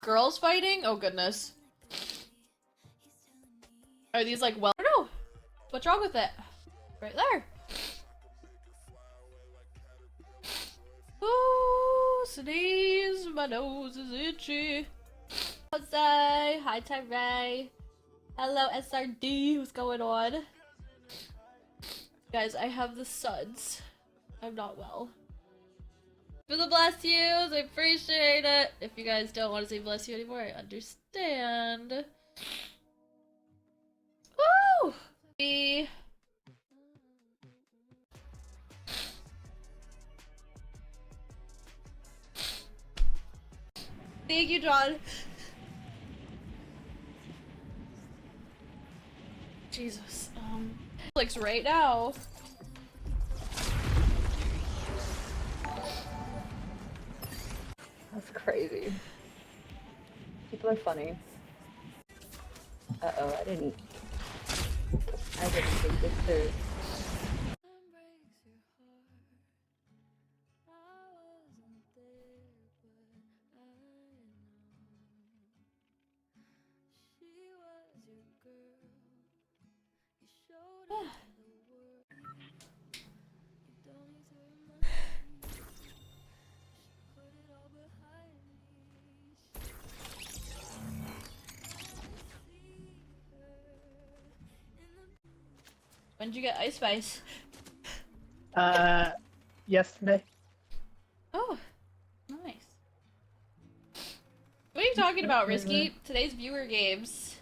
Girls fighting? Oh goodness. Are these like well? No. What's wrong with it? Right there. Ooh, sneeze. My nose is itchy. Jose. Hi, Tyray. Hello, SRD. What's going on? Guys, I have the suds. I'm not well. For the bless yous, I appreciate it. If you guys don't want to say bless you anymore, I understand. Woo! Thank you, John. Jesus. Netflix right now. That's crazy. People are funny. Uh-oh, I didn't think this through. When did you get Ice Spice? Yesterday. Oh, nice. What are you talking about, Risky? Today's viewer games.